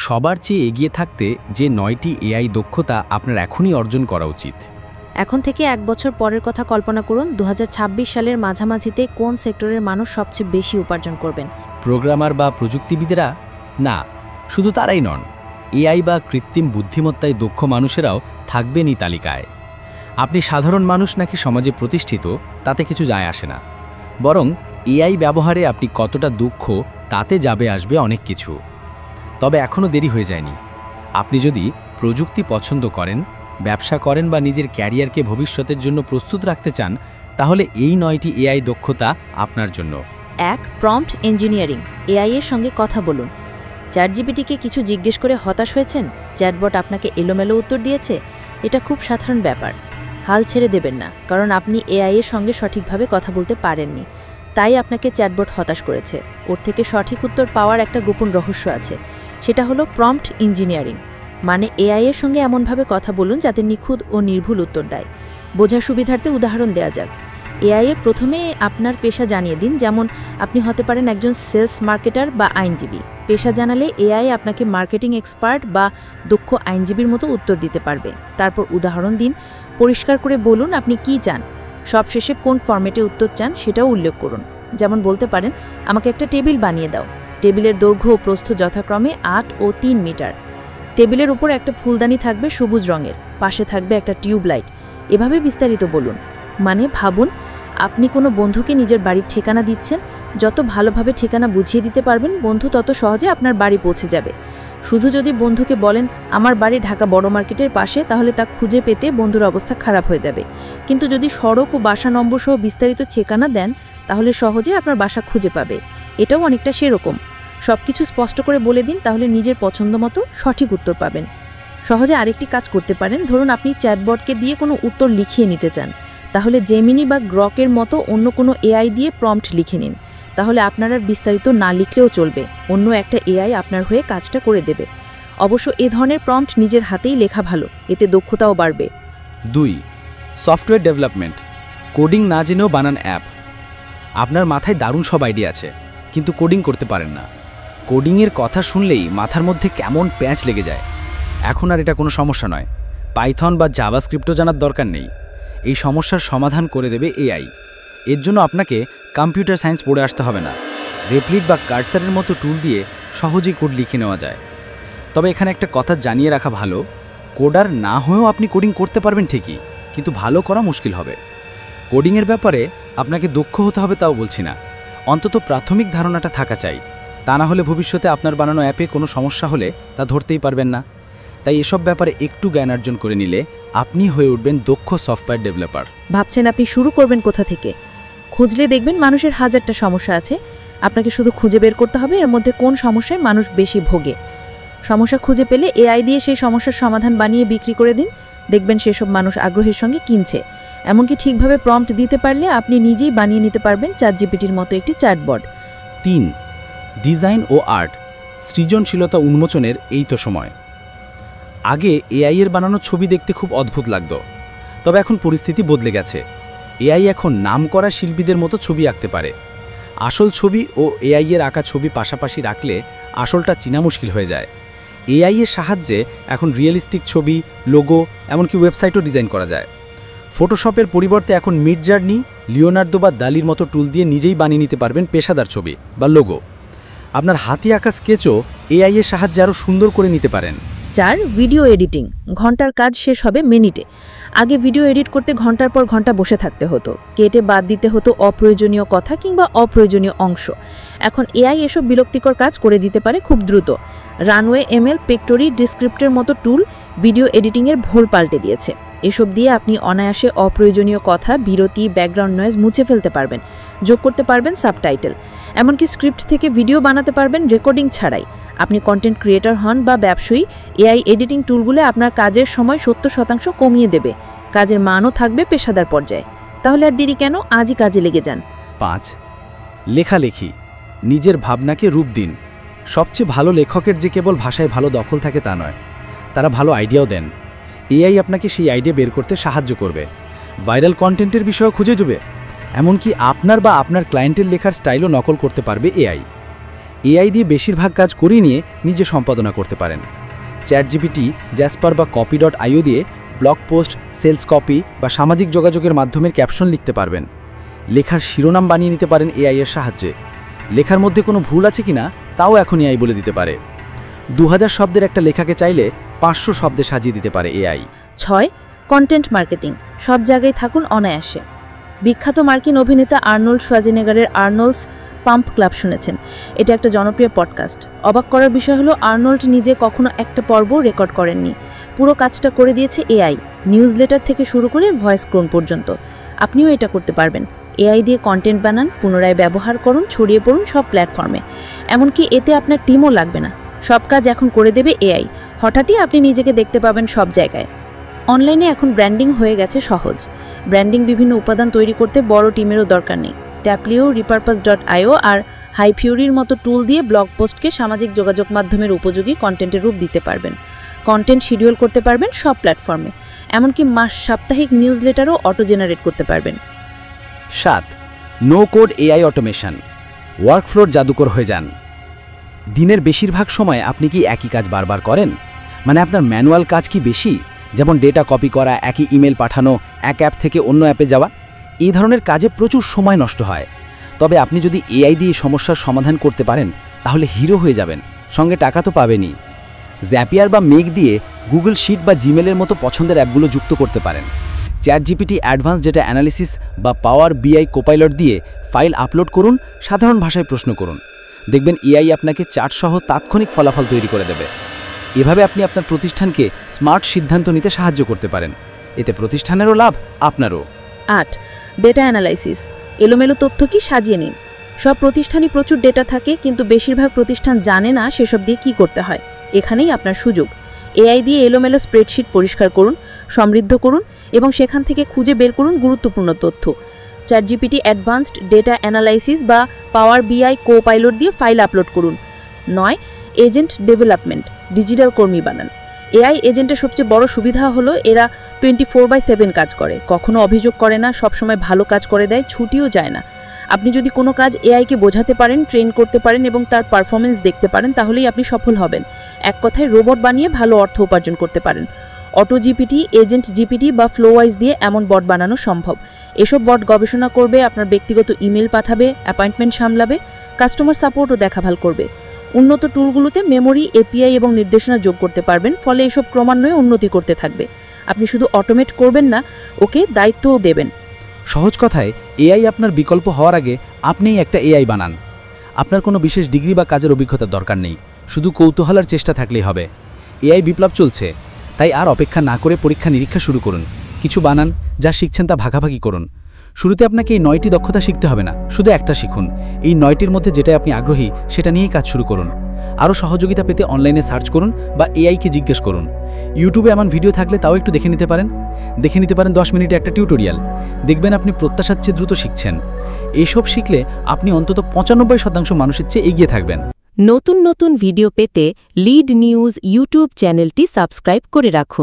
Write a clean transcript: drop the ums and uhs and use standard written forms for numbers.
সবার চেয়ে এগিয়ে থাকতে যে ৯টি এআই দক্ষতা আপনার এখনই অর্জন করা উচিত। এখন থেকে ১ বছর পরের কথা কল্পনা করুন, ২০২৬ সালের মাঝামাঝিতে কোন সেক্টরের মানুষ সবচেয়ে বেশি উপার্জন করবেন? প্রোগ্রামার বা প্রযুক্তিবিদেরা? না, শুধু তারাই নন, এআই বা কৃত্রিম বুদ্ধিমত্তায় দক্ষ মানুষেরাও থাকবেন এই তালিকায়। আপনি সাধারণ মানুষ নাকি সমাজে প্রতিষ্ঠিত তাতে কিছু যায় আসে না, বরং এআই ব্যবহারে আপনি কতটা দক্ষ তাতে যাবে আসবে অনেক কিছু। তবে এখনও দেরি হয়ে যায়নি। আপনি যদি প্রযুক্তি পছন্দ করেন, ব্যবসা করেন বা নিজের ক্যারিয়ারকে ভবিষ্যতের জন্য প্রস্তুত রাখতে চান, তাহলে এই ৯টি এআই দক্ষতা আপনার জন্য। ১. Prompt engineering. এআই এর সঙ্গে কথা বলুন। চ্যাটজিপিটিকে কিছু জিজ্ঞেস করে হতাশ হয়েছেন? চ্যাটবট আপনাকে এলোমেলো উত্তর দিয়েছে? এটা খুব সাধারণ ব্যাপার। হাল ছেড়ে দেবেন না, কারণ আপনি এআই এর সঙ্গে সঠিকভাবে কথা বলতে পারেননি, তাই আপনাকে চ্যাটবট হতাশ করেছে। ওর থেকে সঠিক উত্তর পাওয়ার একটা গোপন রহস্য আছে, সেটা হলো প্রম্পট ইঞ্জিনিয়ারিং। মানে এআই এর সঙ্গে এমনভাবে কথা বলুন যাতে নিখুঁত ও নির্ভুল উত্তর দেয়। বোঝার সুবিধার্থে উদাহরণ দেওয়া যাক। এআই এর প্রথমে আপনার পেশা জানিয়ে দিন, যেমন আপনি হতে পারেন একজন সেলস মার্কেটার বা আইনজীবী। পেশা জানালে এআই আপনাকে মার্কেটিং এক্সপার্ট বা দক্ষ আইনজীবীর মতো উত্তর দিতে পারবে। তারপর উদাহরণ দিন, পরিষ্কার করে বলুন আপনি কি চান। সবশেষে কোন ফরম্যাটে উত্তর চান সেটাও উল্লেখ করুন। যেমন বলতে পারেন, আমাকে একটা টেবিল বানিয়ে দাও। টেবিলের দৈর্ঘ্য ও প্রস্থ যথাক্রমে ৮ ও ৩ মিটার। টেবিলের উপর একটা ফুলদানি থাকবে সবুজ রঙের, পাশে থাকবে একটা টিউবলাইট। এভাবে বিস্তারিত বলুন। মানে ভাবুন, আপনি কোনো বন্ধুকে নিজের বাড়ির ঠিকানা দিচ্ছেন। যত ভালোভাবে ঠিকানা বুঝিয়ে দিতে পারবেন, বন্ধু তত সহজে আপনার বাড়ি পৌঁছে যাবে। শুধু যদি বন্ধুকে বলেন আমার বাড়ি ঢাকা বড় মার্কেটের পাশে, তাহলে তা খুঁজে পেতে বন্ধুর অবস্থা খারাপ হয়ে যাবে। কিন্তু যদি সড়ক ও বাসা নম্বর সহ বিস্তারিত ঠিকানা দেন, তাহলে সহজে আপনার বাসা খুঁজে পাবে। এটাও অনেকটা সেরকম। সবকিছু স্পষ্ট করে বলে দিন, তাহলে নিজের পছন্দ মতো সঠিক উত্তর পাবেন। সহজে আরেকটি কাজ করতে পারেন, ধরুন আপনি চ্যাটবটকে দিয়ে কোনো উত্তর লিখিয়ে নিতে চান, তাহলে জেমিনি বা গ্রকের মতো অন্য কোনো এআই দিয়ে প্রম্পট লিখে নিন। তাহলে আপনার আর বিস্তারিত না লিখলেও চলবে, অন্য একটা এআই আপনার হয়ে কাজটা করে দেবে। অবশ্য এ ধরনের প্রম্পট নিজের হাতেই লেখা ভালো, এতে দক্ষতাও বাড়বে। ২. Software development. কোডিং না জেনেও বানান অ্যাপ। আপনার মাথায় দারুণ সব আইডিয়া আছে, কিন্তু কোডিং করতে পারেন না। কোডিংয়ের কথা শুনলেই মাথার মধ্যে কেমন প্যাঁচ লেগে যায়। এখন আর এটা কোনো সমস্যা নয়। পাইথন বা জাভাস্ক্রিপ্টও জানার দরকার নেই। এই সমস্যার সমাধান করে দেবে এআই। এর জন্য আপনাকে কম্পিউটার সায়েন্স পড়ে আসতে হবে না। রেপ্লিট বা কার্সারের মতো টুল দিয়ে সহজেই কোড লিখে নেওয়া যায়। তবে এখানে একটা কথা জানিয়ে রাখা ভালো, কোডার না হয়েও আপনি কোডিং করতে পারবেন ঠিকই, কিন্তু ভালো করা মুশকিল হবে। কোডিংয়ের ব্যাপারে আপনাকে দক্ষ হতে হবে তাও বলছি না, অন্তত প্রাথমিক ধারণাটা থাকা চাই। তা না হলে ভবিষ্যতে আপনার বানানো অ্যাপে কোনো সমস্যা হলে তা ধরতেই পারবেন না। তাই এসব ব্যাপারে একটু জ্ঞান অর্জন করে নিলে আপনি হয়ে উঠবেন দক্ষ সফটওয়্যার ডেভেলপার। ভাবছেন আপনি শুরু করবেন কোথা থেকে? খুঁজলে দেখবেন মানুষের হাজারটা সমস্যা আছে। আপনাকে শুধু খুঁজে বের করতে হবে এর মধ্যে কোন সমস্যায় মানুষ বেশি ভোগে। সমস্যা খুঁজে পেলে এআই দিয়ে সেই সমস্যার সমাধান বানিয়ে বিক্রি করে দিন। দেখবেন সেসব মানুষ আগ্রহের সঙ্গে কিনছে। এমনকি ঠিকভাবে প্রম্পট দিতে পারলে আপনি নিজেই বানিয়ে নিতে পারবেন চ্যাটজিপিটির মতো একটি চ্যাটবট। ৩. ডিজাইন ও আর্ট। সৃজনশীলতা উন্মোচনের এই তো সময়। আগে এআই এর বানানো ছবি দেখতে খুব অদ্ভুত লাগতো, তবে এখন পরিস্থিতি বদলে গেছে। এআই এখন নামকরা শিল্পীদের মতো ছবি আঁকতে পারে। আসল ছবি ও এআই এর আঁকা ছবি পাশাপাশি রাখলে আসলটা চেনা মুশকিল হয়ে যায়। এআই এর সাহায্যে এখন রিয়েলিস্টিক ছবি, লোগো, এমনকি ওয়েবসাইটও ডিজাইন করা যায়। ফটোশপের পরিবর্তে এখন মিডজার্নি, লিওনার্দো বা দালির মতো টুল দিয়ে নিজেই বানিয়ে নিতে পারবেন পেশাদার ছবি বা লোগো। আপনার হাতে আঁকা স্কেচও এআই এর সাহায্যে আরও সুন্দর করে নিতে পারেন। ৪. Video editing. ঘন্টার কাজ শেষ হবে মিনিটে। আগে ভিডিও এডিট করতে ঘন্টার পর ঘন্টা বসে থাকতে হতো, কেটে বাদ দিতে হতো অপ্রয়োজনীয় কথা কিংবা অপ্রয়োজনীয় অংশ। এখন এআই এসব বিরক্তিকর কাজ করে দিতে পারে খুব দ্রুত। রানওয়ে, এমএল, পেক্টরি, ডিসক্রিপ্টের মতো টুল ভিডিও এডিটিংয়ের ভোল পাল্টে দিয়েছে। এসব দিয়ে আপনি অনায়াসে অপ্রয়োজনীয় কথা, বিরতি, ব্যাকগ্রাউন্ড নয়েজ মুছে ফেলতে পারবেন, যোগ করতে পারবেন সাবটাইটেল, এমনকি স্ক্রিপ্ট থেকে ভিডিও বানাতে পারবেন রেকর্ডিং ছাড়াই। আপনি কন্টেন্ট ক্রিয়েটর হন বা ব্যবসায়ী, এআই এডিটিং টুলগুলো আপনার কাজের সময় ৭০% কমিয়ে দেবে। কাজের মানও থাকবে পেশাদার পর্যায়ে। তাহলে আর দেরি কেন, আজই কাজে লেগে যান। ৫. লেখালেখি। নিজের ভাবনাকে রূপ দিন। সবচেয়ে ভালো লেখকের যে কেবল ভাষায় ভালো দখল থাকে তা নয়, তারা ভালো আইডিয়াও দেন। এআই আপনাকে সেই আইডিয়া বের করতে সাহায্য করবে। ভাইরাল কন্টেন্টের বিষয়ও খুঁজে দেবে। এমনকি আপনার বা আপনার ক্লায়েন্টের লেখার স্টাইলও নকল করতে পারবে এআই। এআই দিয়ে বেশিরভাগ কাজ করিয়ে নিয়ে নিজে সম্পাদনা করতে পারেন। চ্যাটজিপিটি, জ্যাসপার বা copy.io দিয়ে ব্লগ পোস্ট, সেলস কপি বা সামাজিক যোগাযোগের মাধ্যমের ক্যাপশন লিখতে পারবেন। লেখার শিরোনাম বানিয়ে নিতে পারেন এআই এর সাহায্যে। লেখার মধ্যে কোনো ভুল আছে কিনা তাও এখন এআই বলে দিতে পারে। 2000 শব্দের একটা লেখাকে চাইলে 500 শব্দে সাজিয়ে দিতে পারে এআই। 6. Content marketing. সব জায়গায় থাকুন অনায়াসে। বিখ্যাত মার্কিন অভিনেতা আর্নল্ড শোয়াজেনেগারের আর্নল্ডস পাম্প ক্লাব শুনেছেন। এটা একটা জনপ্রিয় পডকাস্ট। অবাক করার বিষয় হলো আর্নল্ড নিজে কখনো একটা পর্ব রেকর্ড করেননি। পুরো কাজটা করে দিয়েছে এআই, নিউজলেটার থেকে শুরু করে ভয়েস ক্লোন পর্যন্ত। আপনিও এটা করতে পারবেন। এআই দিয়ে কন্টেন্ট বানান, পুনরায় ব্যবহার করুন, ছড়িয়ে পড়ুন সব প্ল্যাটফর্মে। এমনকি এতে আপনার টিমও লাগবে না। সব কাজ এখন করে দেবে এআই। হঠাৎই আপনি নিজেকে দেখতে পাবেন সব জায়গায়। অনলাইনে এখন ব্র্যান্ডিং হয়ে গেছে সহজ। ব্র্যান্ডিং বিভিন্ন উপাদান তৈরি করতে বড় টিমেরও দরকার নেই। ট্যাপলিও, repurpose.io আর হাইফিউরির মতো টুল দিয়ে ব্লগ পোস্টকে সামাজিক যোগাযোগ মাধ্যমের উপযোগী কন্টেন্টের রূপ দিতে পারবেন। কন্টেন্ট শিডিউল করতে পারবেন সব প্ল্যাটফর্মে। এমনকি সাপ্তাহিক নিউজলেটারও অটো জেনারেট করতে পারবেন। 7. No code AI automation. ওয়ার্কফ্লোর জাদুকর হয়ে যান। দিনের বেশিরভাগ সময় আপনি কি একই কাজ বারবার করেন? মানে আপনার ম্যানুয়াল কাজ কি বেশি, যেমন ডেটা কপি করা, একই ইমেল পাঠানো, এক অ্যাপ থেকে অন্য অ্যাপে যাওয়া? এই ধরনের কাজে প্রচুর সময় নষ্ট হয়। তবে আপনি যদি এআই দিয়ে সমস্যার সমাধান করতে পারেন তাহলে হিরো হয়ে যাবেন, সঙ্গে টাকা তো পাবেনই। জ্যাপিয়ার বা মেঘ দিয়ে গুগল শিট বা জিমেলের মতো পছন্দের অ্যাপগুলো যুক্ত করতে পারেন। চ্যাটজিপিটি অ্যাডভান্স ডেটা অ্যানালিসিস বা পাওয়ার বিআই কোপাইলট দিয়ে ফাইল আপলোড করুন, সাধারণ ভাষায় প্রশ্ন করুন। দেখবেন এআই আপনাকে চার্টসহ তাৎক্ষণিক ফলাফল তৈরি করে দেবে। এভাবে আপনি আপনার প্রতিষ্ঠানকে স্মার্ট সিদ্ধান্ত নিতে সাহায্য করতে পারেন। এতে প্রতিষ্ঠানেরও লাভ, আপনারও। 8. Data analysis. এলোমেলো তথ্য কি সাজিয়ে নিন। সব প্রতিষ্ঠানই প্রচুর ডেটা থাকে, কিন্তু বেশিরভাগ প্রতিষ্ঠান জানে না সেসব দিয়ে কী করতে হয়। এখানেই আপনার সুযোগ। এআই দিয়ে এলোমেলো স্প্রেডশিট পরিষ্কার করুন, সমৃদ্ধ করুন এবং সেখান থেকে খুঁজে বের করুন গুরুত্বপূর্ণ তথ্য। চ্যাটজিপিটি অ্যাডভান্সড ডেটা অ্যানালাইসিস বা পাওয়ার বিআই কোপাইলট দিয়ে ফাইল আপলোড করুন। 9. Agent development. ডিজিটাল কর্মী বানান। এআই এজেন্টের সবচেয়ে বড় সুবিধা হলো এরা 24/7 কাজ করে, কখনো অভিযোগ করে না, সবসময় ভালো কাজ করে দেয়, ছুটিও যায় না। আপনি যদি কোনো কাজ এআইকে বোঝাতে পারেন, ট্রেন করতে পারেন এবং তার পারফরমেন্স দেখতে পারেন, তাহলেই আপনি সফল হবেন। এক কথায় রোবট বানিয়ে ভালো অর্থ উপার্জন করতে পারেন। অটো জিপিটি, এজেন্ট জিপিটি বা ফ্লোওয়াইজ দিয়ে এমন বট বানানো সম্ভব। এসব বট গবেষণা করবে, আপনার ব্যক্তিগত ইমেল পাঠাবে, অ্যাপয়েন্টমেন্ট সামলাবে, কাস্টমার সাপোর্টও দেখাভাল করবে। উন্নত টুলগুলোতে মেমোরি, এপিআই এবং নির্দেশনা যোগ করতে পারবেন, ফলে এসব ক্রমান্বয়ে উন্নতি করতে থাকবে। আপনি শুধু অটোমেট করবেন না, ওকে দায়িত্বও দেবেন। সহজ কথায়, এআই আপনার বিকল্প হওয়ার আগে আপনিই একটা এআই বানান। আপনার কোনো বিশেষ ডিগ্রি বা কাজের অভিজ্ঞতার দরকার নেই, শুধু কৌতূহল আর চেষ্টা থাকলেই হবে। এআই বিপ্লব চলছে, তাই আর অপেক্ষা না করে পরীক্ষা নিরীক্ষা শুরু করুন। কিছু বানান, যা শিখছেন তা ভাগাভাগি করুন। শুরুতে আপনাকে এই 9টি দক্ষতা শিখতে হবে না, শুধু একটা শিখুন। এই 9টির মধ্যে যেটাই আপনি আগ্রহী সেটা নিয়েই কাজ শুরু করুন। আরও সহযোগিতা পেতে অনলাইনে সার্চ করুন বা এআইকে জিজ্ঞেস করুন। ইউটিউবে এমন ভিডিও থাকলে তাও একটু দেখে নিতে পারেন। 10 মিনিটে একটা টিউটোরিয়াল। দেখবেন আপনি প্রত্যাশার চেয়ে দ্রুত শিখছেন। এইসব শিখলে আপনি অন্তত 95% মানুষের চেয়ে এগিয়ে থাকবেন। নতুন নতুন ভিডিও পেতে লিড নিউজ ইউটিউব চ্যানেলটি সাবস্ক্রাইব করে রাখুন।